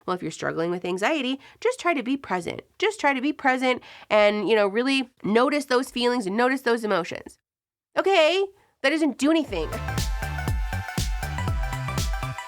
Well, if you're struggling with anxiety, just try to be present. Just try to be present and, really notice those feelings and notice those emotions. Okay, that doesn't do anything.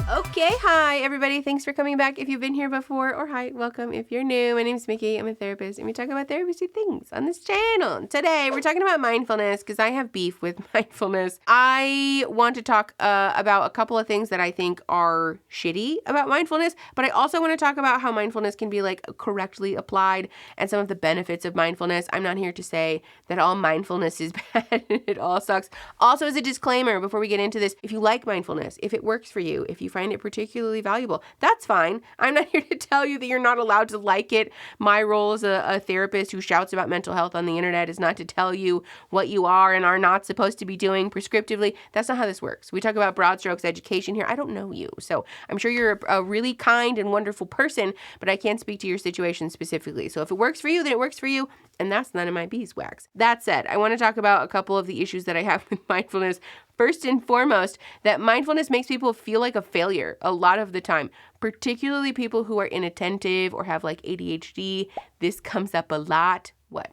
Okay, hi everybody. Thanks for coming back if you've been here before, or hi, welcome if you're new. My name's Mickey. I'm a therapist, and we talk about therapy things on this channel. Today, we're talking about mindfulness because I have beef with mindfulness. I want to talk about a couple of things that I think are shitty about mindfulness, but I also want to talk about how mindfulness can be correctly applied and some of the benefits of mindfulness. I'm not here to say that all mindfulness is bad and it all sucks. Also, as a disclaimer, before we get into this, if you like mindfulness, if it works for you, if you find it particularly valuable, that's fine. I'm not here to tell you that you're not allowed to like it. My role as a therapist who shouts about mental health on the internet is not to tell you what you are and are not supposed to be doing prescriptively. That's not how this works. We talk about broad strokes education here. I don't know you, so I'm sure you're a really kind and wonderful person, but I can't speak to your situation specifically. So if it works for you, then it works for you, and that's none of my beeswax. That said, I want to talk about a couple of the issues that I have with mindfulness. First and foremost, that mindfulness makes people feel like a failure a lot of the time, particularly people who are inattentive or have ADHD. This comes up a lot. What?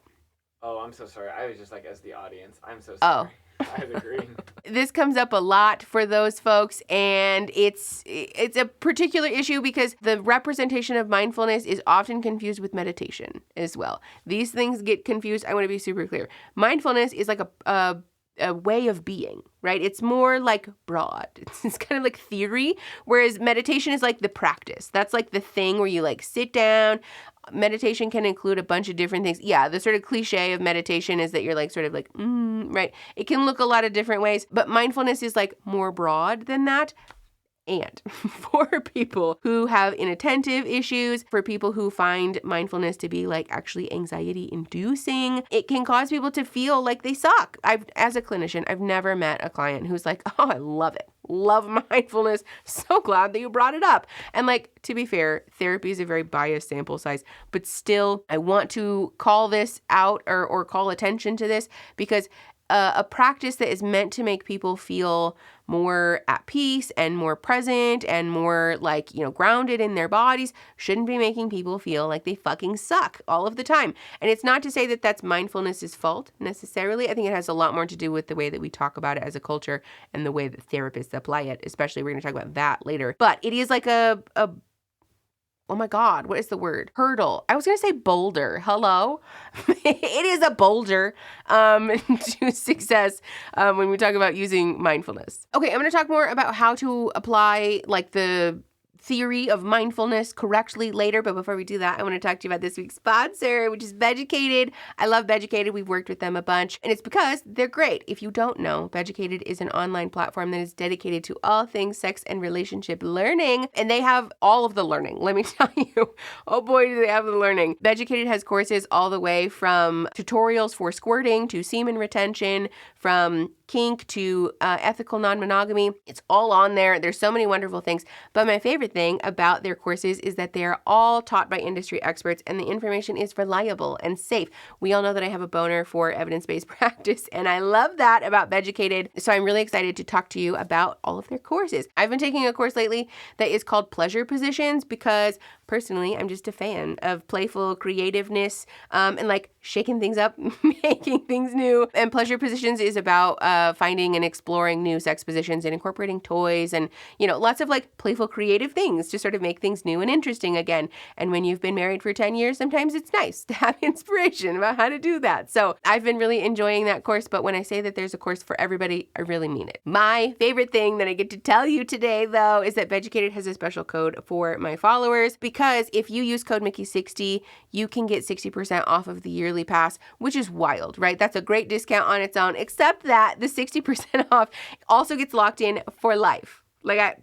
Oh, I'm so sorry. I was just as the audience. I'm so sorry. Oh. I was agreeing. This comes up a lot for those folks, and it's a particular issue because the representation of mindfulness is often confused with meditation as well. These things get confused. I want to be super clear. Mindfulness is a way of being, right? It's more broad. It's kind of like theory, whereas meditation is the practice. That's the thing where you sit down. Meditation can include a bunch of different things. Yeah, the sort of cliche of meditation is that you're right? It can look a lot of different ways, but mindfulness is more broad than that. And for people who have inattentive issues, for people who find mindfulness to be actually anxiety inducing, it can cause people to feel like they suck. As a clinician, I've never met a client who's oh, I love it. Love mindfulness. So glad that you brought it up. And to be fair, therapy is a very biased sample size, but still I want to call this out or call attention to this because a practice that is meant to make people feel more at peace and more present and more grounded in their bodies shouldn't be making people feel like they fucking suck all of the time. And it's not to say that that's mindfulness's fault necessarily. I think it has a lot more to do with the way that we talk about it as a culture and the way that therapists apply it, especially we're going to talk about that later. But it is oh my God, what is the word? Hurdle. I was going to say boulder. Hello? It is a boulder to success when we talk about using mindfulness. Okay, I'm going to talk more about how to apply the theory of mindfulness correctly later. But before we do that, I want to talk to you about this week's sponsor, which is Beducated. I love Beducated. We've worked with them a bunch, and it's because they're great. If you don't know, Beducated is an online platform that is dedicated to all things sex and relationship learning, and they have all of the learning. Let me tell you, oh boy, do they have the learning. Beducated has courses all the way from tutorials for squirting to semen retention, from kink to ethical non-monogamy. It's all on there. There's so many wonderful things. But my favorite thing about their courses is that they are all taught by industry experts and the information is reliable and safe. We all know that I have a boner for evidence-based practice, and I love that about Beducated. So I'm really excited to talk to you about all of their courses. I've been taking a course lately that is called Pleasure Positions because personally, I'm just a fan of playful creativeness and shaking things up, making things new. And Pleasure Positions is about finding and exploring new sex positions and incorporating toys and, lots of playful creative things to sort of make things new and interesting again. And when you've been married for 10 years, sometimes it's nice to have inspiration about how to do that. So I've been really enjoying that course. But when I say that there's a course for everybody, I really mean it. My favorite thing that I get to tell you today, though, is that Beducated has a special code for my followers because if you use code Mickey60, you can get 60% off of the yearly pass, which is wild, right? That's a great discount on its own, except that the 60% off also gets locked in for life.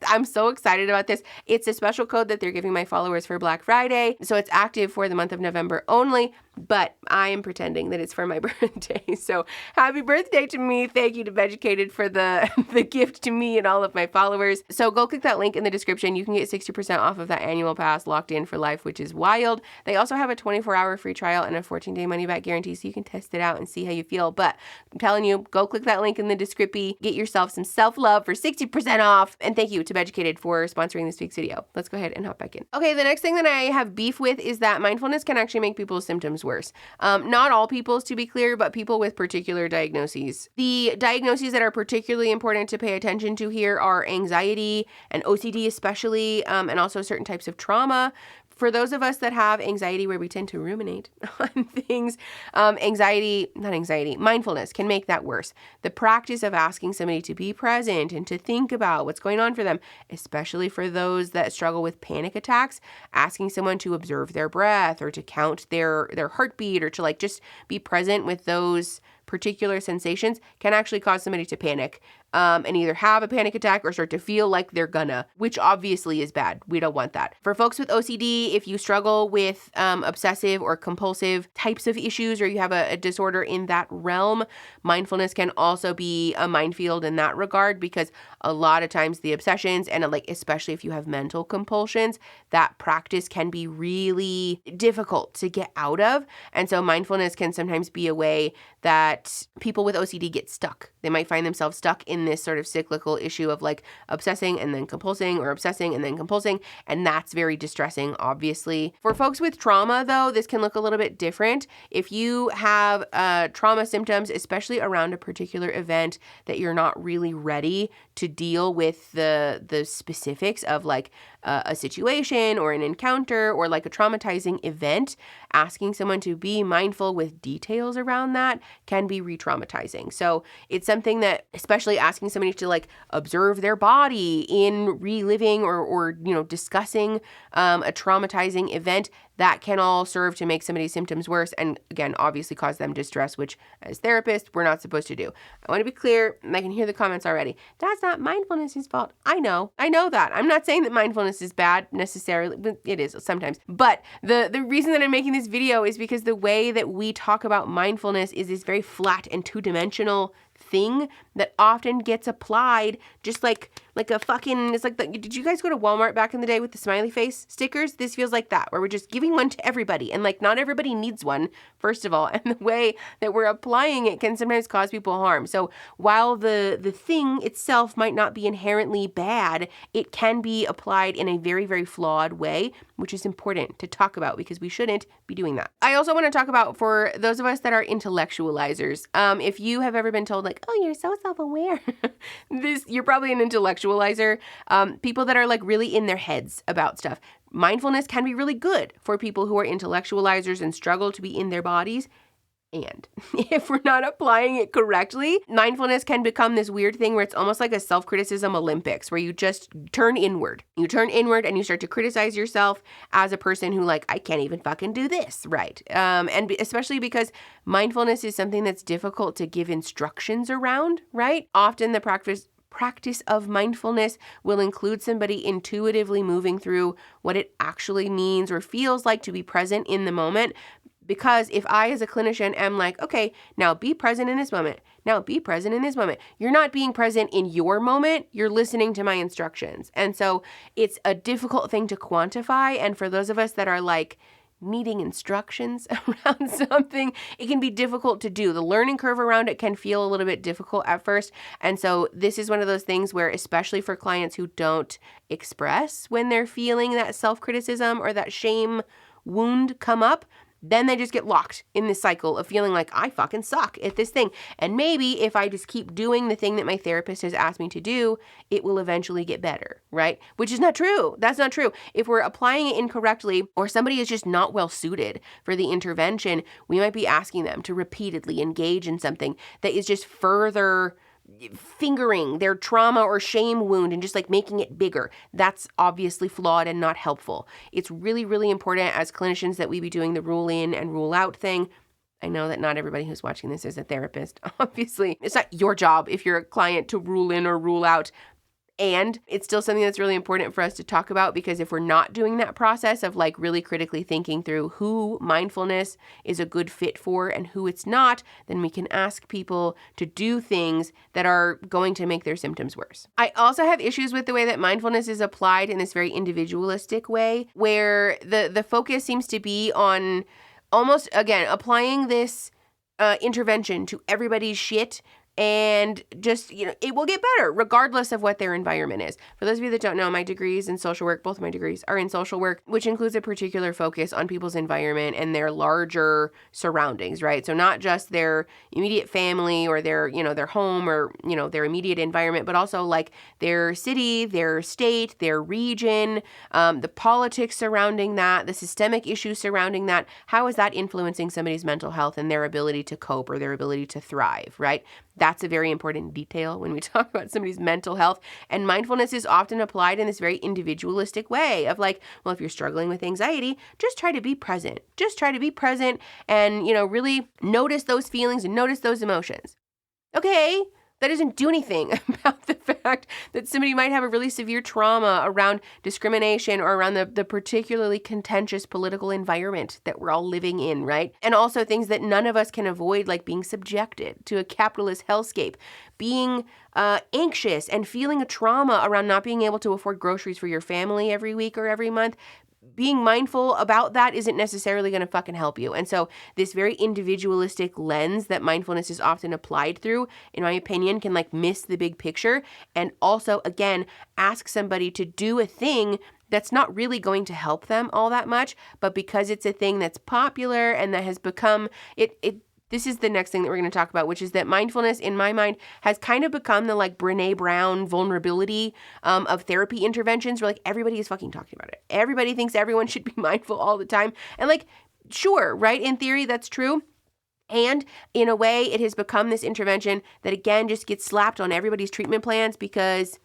I'm so excited about this. It's a special code that they're giving my followers for Black Friday. So it's active for the month of November only. but I am pretending that it's for my birthday. So happy birthday to me. Thank you to Beducated for the gift to me and all of my followers. So go click that link in the description. You can get 60% off of that annual pass, locked in for life, which is wild. They also have a 24-hour free trial and a 14-day money-back guarantee, so you can test it out and see how you feel. But I'm telling you, go click that link in the description. Get yourself some self-love for 60% off. And thank you to Beducated for sponsoring this week's video. Let's go ahead and hop back in. Okay, the next thing that I have beef with is that mindfulness can actually make people's symptoms worse. Not all people's, to be clear, but people with particular diagnoses. The diagnoses that are particularly important to pay attention to here are anxiety and OCD especially, and also certain types of trauma. For those of us that have anxiety where we tend to ruminate on things, mindfulness can make that worse. The practice of asking somebody to be present and to think about what's going on for them, especially for those that struggle with panic attacks, asking someone to observe their breath or to count their heartbeat or to like just be present with those particular sensations can actually cause somebody to panic and either have a panic attack or start to feel like they're gonna, which obviously is bad. We don't want that. For folks with OCD, if you struggle with obsessive or compulsive types of issues, or you have a disorder in that realm, mindfulness can also be a minefield in that regard, because a lot of times the obsessions and like, especially if you have mental compulsions, that practice can be really difficult to get out of. And so mindfulness can sometimes be a way that people with OCD get stuck. They might find themselves stuck in this sort of cyclical issue of like obsessing and then compulsing, or obsessing and then compulsing. And that's very distressing, obviously. For folks with trauma, though, this can look a little bit different. If you have trauma symptoms, especially around a particular event that you're not really ready to deal with the specifics of like a situation or an encounter or like a traumatizing event, asking someone to be mindful with details around that can be re-traumatizing. So it's something that, especially asking somebody to like observe their body in reliving or discussing a traumatizing event, that can all serve to make somebody's symptoms worse and, again, obviously cause them distress, which as therapists, we're not supposed to do. I want to be clear, and I can hear the comments already. That's not mindfulness's fault. I know that. I'm not saying that mindfulness is bad necessarily. It is sometimes. But the reason that I'm making this video is because the way that we talk about mindfulness is this very flat and two-dimensional thing that often gets applied just like a fucking, it's like, did you guys go to Walmart back in the day with the smiley face stickers? This feels like that, where we're just giving one to everybody, and like not everybody needs one, first of all, and the way that we're applying it can sometimes cause people harm. So while the thing itself might not be inherently bad, it can be applied in a very, very flawed way, which is important to talk about because we shouldn't be doing that. I also want to talk about, for those of us that are intellectualizers, if you have ever been told like, oh, you're so self-aware, you're probably an intellectualizer. People that are like really in their heads about stuff. Mindfulness can be really good for people who are intellectualizers and struggle to be in their bodies. And if we're not applying it correctly, mindfulness can become this weird thing where it's almost like a self-criticism Olympics, where you just turn inward. You turn inward and you start to criticize yourself as a person who like, I can't even fucking do this right. And especially because mindfulness is something that's difficult to give instructions around, right? Often the practice of mindfulness will include somebody intuitively moving through what it actually means or feels like to be present in the moment. Because if I, as a clinician, am like, okay, now be present in this moment. Now be present in this moment. You're not being present in your moment. You're listening to my instructions. And so it's a difficult thing to quantify. And for those of us that are like needing instructions around something, it can be difficult to do. The learning curve around it can feel a little bit difficult at first. And so this is one of those things where, especially for clients who don't express when they're feeling that self-criticism or that shame wound come up, then they just get locked in this cycle of feeling like I fucking suck at this thing. And maybe if I just keep doing the thing that my therapist has asked me to do, it will eventually get better, right? Which is not true. That's not true. If we're applying it incorrectly, or somebody is just not well suited for the intervention, we might be asking them to repeatedly engage in something that is just further fingering their trauma or shame wound and just like making it bigger. That's obviously flawed and not helpful. It's really, really important as clinicians that we be doing the rule in and rule out thing. I know that not everybody who's watching this is a therapist. Obviously, it's not your job if you're a client to rule in or rule out And it's still something that's really important for us to talk about, because if we're not doing that process of like really critically thinking through who mindfulness is a good fit for and who it's not, then we can ask people to do things that are going to make their symptoms worse. I also have issues with the way that mindfulness is applied in this very individualistic way, where the focus seems to be on almost, again, applying this intervention to everybody's shit. And just, it will get better regardless of what their environment is. For those of you that don't know, my degree is in social work. Both of my degrees are in social work, which includes a particular focus on people's environment and their larger surroundings, right? So not just their immediate family or their home or, their immediate environment, but also like their city, their state, their region, the politics surrounding that, the systemic issues surrounding that. How is that influencing somebody's mental health and their ability to cope or their ability to thrive, right? That's a very important detail when we talk about somebody's mental health. And mindfulness is often applied in this very individualistic way of like, well, if you're struggling with anxiety, just try to be present. Just try to be present and, really notice those feelings and notice those emotions. Okay, that doesn't do anything about the fact that somebody might have a really severe trauma around discrimination or around the particularly contentious political environment that we're all living in, right? And also things that none of us can avoid, like being subjected to a capitalist hellscape, being anxious and feeling a trauma around not being able to afford groceries for your family every week or every month. Being mindful about that isn't necessarily going to fucking help you. And so this very individualistic lens that mindfulness is often applied through, in my opinion, can like miss the big picture and also, again, ask somebody to do a thing that's not really going to help them all that much, but because it's a thing that's popular and that has become, this is the next thing that we're going to talk about, which is that mindfulness, in my mind, has kind of become the like Brene Brown vulnerability of therapy interventions, where like everybody is fucking talking about it. Everybody thinks everyone should be mindful all the time. And like, sure, right? In theory, that's true. And in a way, it has become this intervention that, again, just gets slapped on everybody's treatment plans because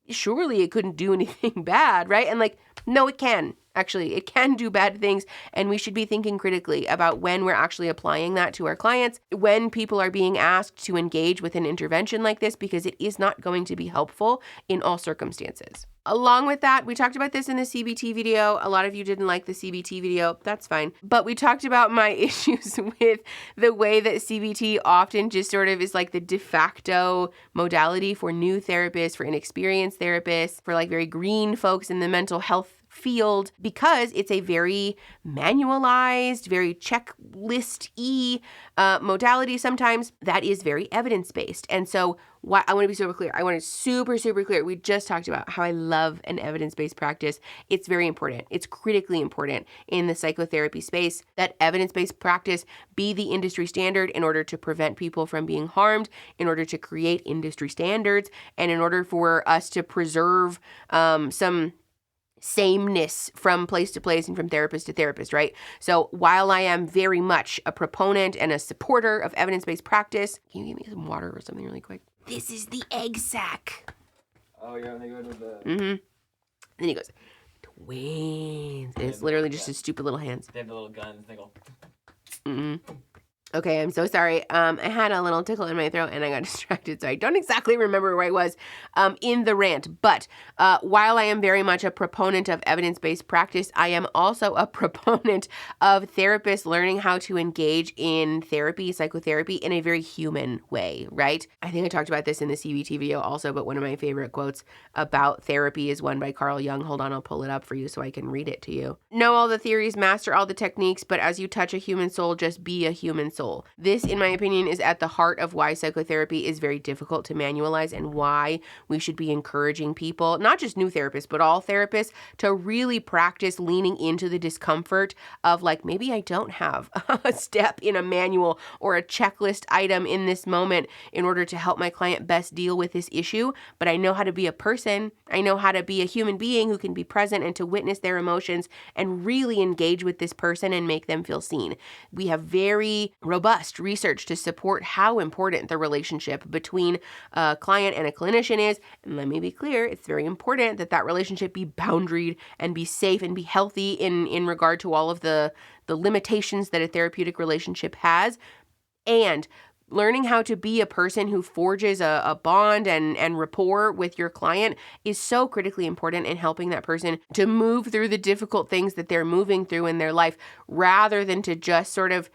surely it couldn't do anything bad, right? And like, no, it can. Actually, it can do bad things, and we should be thinking critically about when we're actually applying that to our clients, when people are being asked to engage with an intervention like this, because it is not going to be helpful in all circumstances. Along with that, we talked about this in the CBT video. A lot of you didn't like the CBT video. That's fine. But we talked about my issues with the way that CBT often just sort of is like the de facto modality for new therapists, for inexperienced therapists, for like very green folks in the mental health field, because it's a very manualized, very checklist-y modality sometimes that is very evidence-based. And so I want to be super clear. I want to super clear. We just talked about how I love an evidence-based practice. It's very important. It's critically important in the psychotherapy space that evidence-based practice be the industry standard in order to prevent people from being harmed, in order to create industry standards, and in order for us to preserve some sameness from place to place and from therapist to therapist, right? So while I am very much a proponent and a supporter of evidence-based practice, can you give me some water or something really quick? This is the egg sack. Oh, yeah, they go to the... Mm-hmm. Then he goes, twins. And it's literally just his stupid little hands. They have the little guns. They go... Mm-hmm. Okay, I'm so sorry. I had a little tickle in my throat and I got distracted, so I don't exactly remember where I was in the rant. But while I am very much a proponent of evidence-based practice, I am also a proponent of therapists learning how to engage in therapy, psychotherapy, in a very human way, right? I think I talked about this in the CBT video also, but one of my favorite quotes about therapy is one by Carl Jung. Hold on, I'll pull it up for you so I can read it to you. Know all the theories, master all the techniques, but as you touch a human soul, just be a human soul. This, in my opinion, is at the heart of why psychotherapy is very difficult to manualize and why we should be encouraging people, not just new therapists, but all therapists, to really practice leaning into the discomfort of like, maybe I don't have a step in a manual or a checklist item in this moment in order to help my client best deal with this issue, but I know how to be a person. I know how to be a human being who can be present and to witness their emotions and really engage with this person and make them feel seen. We have very robust research to support how important the relationship between a client and a clinician is. And let me be clear, it's very important that that relationship be boundaried and be safe and be healthy in regard to all of the limitations that a therapeutic relationship has. And learning how to be a person who forges a bond and rapport with your client is so critically important in helping that person to move through the difficult things that they're moving through in their life, rather than to just sort of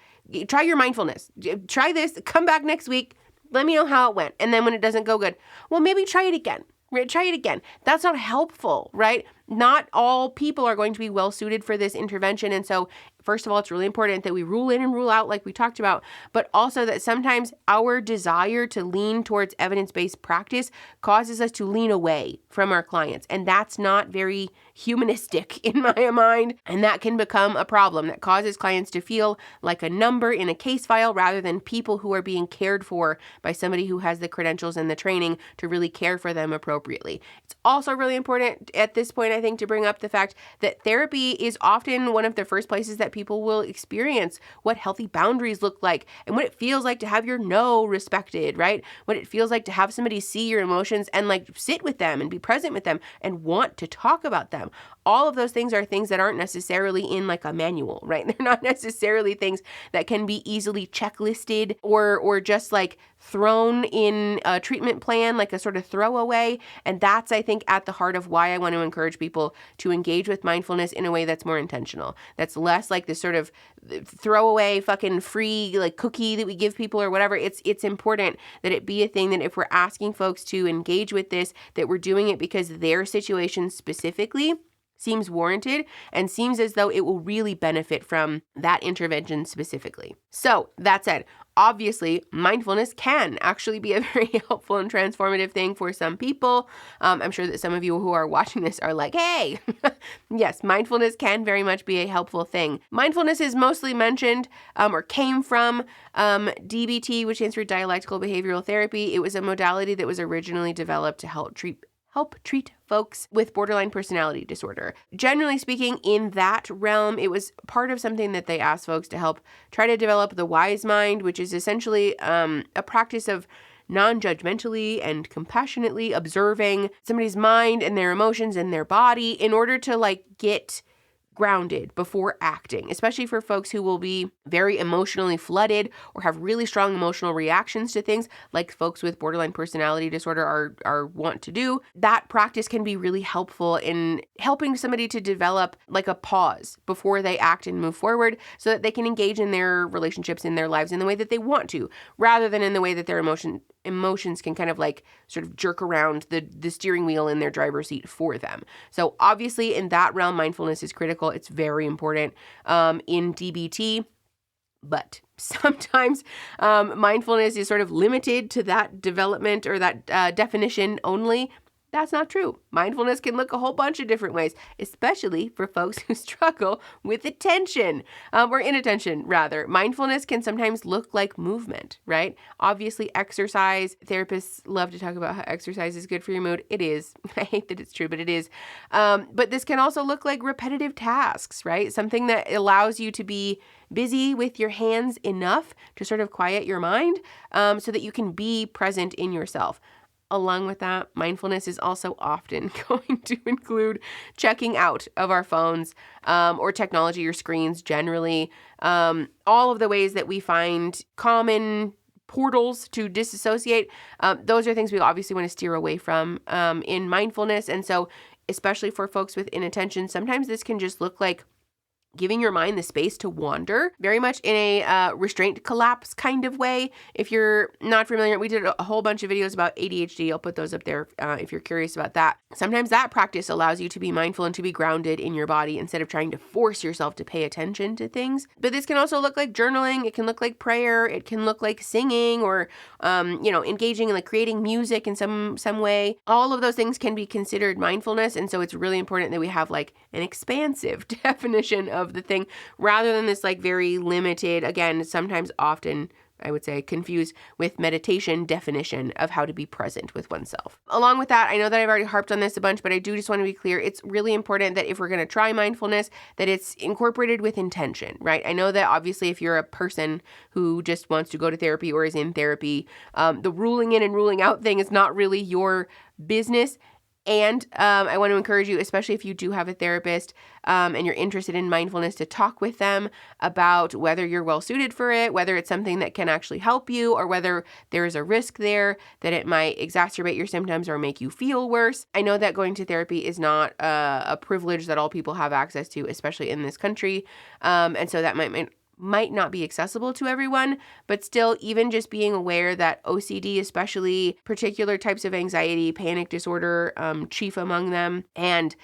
try your mindfulness. Try this, come back next week, let me know how it went. And then when it doesn't go good, well, maybe try it again. Try it again. That's not helpful, right? Not all people are going to be well suited for this intervention. And so, first of all, it's really important that we rule in and rule out like we talked about, but also that sometimes our desire to lean towards evidence-based practice causes us to lean away from our clients. And that's not very humanistic in my mind. And that can become a problem that causes clients to feel like a number in a case file rather than people who are being cared for by somebody who has the credentials and the training to really care for them appropriately. It's also really important at this point, I think, to bring up the fact that therapy is often one of the first places that people will experience what healthy boundaries look like and what it feels like to have your no respected, right? What it feels like to have somebody see your emotions and like sit with them and be present with them and want to talk about them. All of those things are things that aren't necessarily in like a manual, right? They're not necessarily things that can be easily checklisted or just like thrown in a treatment plan, like a sort of throwaway. And that's, I think, at the heart of why I want to encourage people to engage with mindfulness in a way that's more intentional. That's less like this sort of throwaway fucking free like cookie that we give people or whatever. It's important that it be a thing that if we're asking folks to engage with this, that we're doing it because their situation specifically seems warranted and seems as though it will really benefit from that intervention specifically. So that said, obviously, mindfulness can actually be a very helpful and transformative thing for some people. I'm sure that some of you who are watching this are like, hey, yes, mindfulness can very much be a helpful thing. Mindfulness is mostly mentioned or came from DBT, which stands for dialectical behavioral therapy. It was a modality that was originally developed to help treat folks with borderline personality disorder. Generally speaking, in that realm, it was part of something that they asked folks to help try to develop the wise mind, which is essentially a practice of non-judgmentally and compassionately observing somebody's mind and their emotions and their body in order to like get grounded before acting, especially for folks who will be very emotionally flooded or have really strong emotional reactions to things like folks with borderline personality disorder are want to do. That practice can be really helpful in helping somebody to develop like a pause before they act and move forward so that they can engage in their relationships in their lives in the way that they want to, rather than in the way that their emotions can kind of like sort of jerk around the steering wheel in their driver's seat for them. So obviously in that realm, mindfulness is critical. It's very important in DBT, but sometimes mindfulness is sort of limited to that development or that definition only. That's not true. Mindfulness can look a whole bunch of different ways, especially for folks who struggle with attention or inattention, rather. Mindfulness can sometimes look like movement, right? Obviously, exercise. Therapists love to talk about how exercise is good for your mood. It is. I hate that it's true, but it is. But this can also look like repetitive tasks, right? Something that allows you to be busy with your hands enough to sort of quiet your mind so that you can be present in yourself. Along with that, mindfulness is also often going to include checking out of our phones or technology or screens generally. All of the ways that we find common portals to disassociate, those are things we obviously want to steer away from in mindfulness. And so especially for folks with inattention, sometimes this can just look like giving your mind the space to wander, very much in a restraint collapse kind of way. If you're not familiar, we did a whole bunch of videos about ADHD. I'll put those up there if you're curious about that. Sometimes that practice allows you to be mindful and to be grounded in your body instead of trying to force yourself to pay attention to things. But this can also look like journaling. It can look like prayer. It can look like singing or, engaging in like creating music in some way. All of those things can be considered mindfulness. And so it's really important that we have like an expansive definition of the thing rather than this like very limited, again, sometimes often I would say confused with meditation definition of how to be present with oneself. Along with that, I know that I've already harped on this a bunch, but I do just want to be clear. It's really important that if we're going to try mindfulness, that it's incorporated with intention, right? I know that obviously if you're a person who just wants to go to therapy or is in therapy, the ruling in and ruling out thing is not really your business. And I want to encourage you, especially if you do have a therapist and you're interested in mindfulness, to talk with them about whether you're well suited for it, whether it's something that can actually help you, or whether there is a risk there that it might exacerbate your symptoms or make you feel worse. I know that going to therapy is not a privilege that all people have access to, especially in this country. And so that might not be accessible to everyone, but still, even just being aware that OCD, especially particular types of anxiety, panic disorder, chief among them, and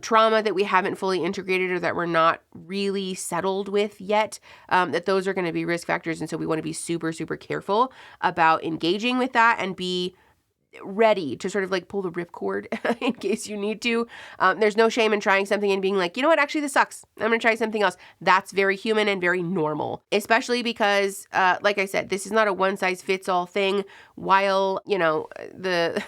trauma that we haven't fully integrated or that we're not really settled with yet, that those are going to be risk factors. And so we want to be super, super careful about engaging with that and be ready to sort of like pull the ripcord in case you need to. There's no shame in trying something and being like, you know what, actually this sucks. I'm going to try something else. That's very human and very normal, especially because, like I said, this is not a one-size-fits-all thing. While, the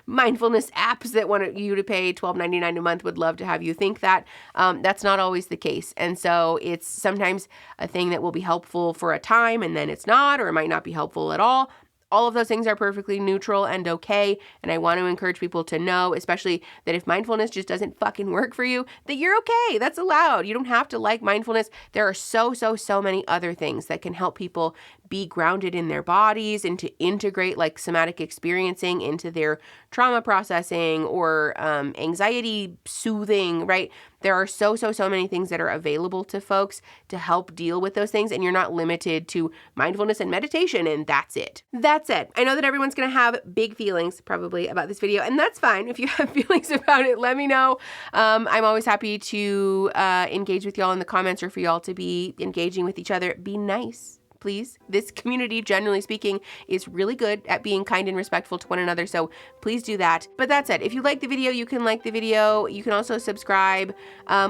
mindfulness apps that want you to pay $12.99 a month would love to have you think that, that's not always the case. And so it's sometimes a thing that will be helpful for a time and then it's not, or it might not be helpful at all. All of those things are perfectly neutral and okay. And I want to encourage people to know, especially that if mindfulness just doesn't fucking work for you, that you're okay. That's allowed. You don't have to like mindfulness. There are so many other things that can help people be grounded in their bodies and to integrate like somatic experiencing into their trauma processing or anxiety soothing, right? There are so many things that are available to folks to help deal with those things. And you're not limited to mindfulness and meditation and that's it. That's it. I know that everyone's going to have big feelings probably about this video, and that's fine. If you have feelings about it, let me know. I'm always happy to engage with y'all in the comments or for y'all to be engaging with each other. Be nice. Please. This community, generally speaking, is really good at being kind and respectful to one another, so please do that. But that said, if you like the video, you can like the video. You can also subscribe.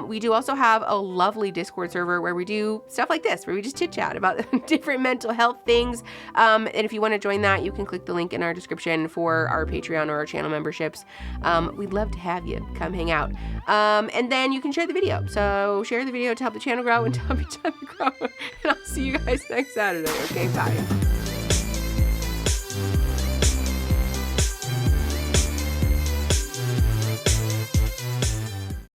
We do also have a lovely Discord server where we do stuff like this, where we just chit-chat about different mental health things. And if you want to join that, you can click the link in our description for our Patreon or our channel memberships. We'd love to have you come hang out. And then you can share the video. So share the video to help the channel grow and to help each other grow. And I'll see you guys next Saturday. Okay, bye.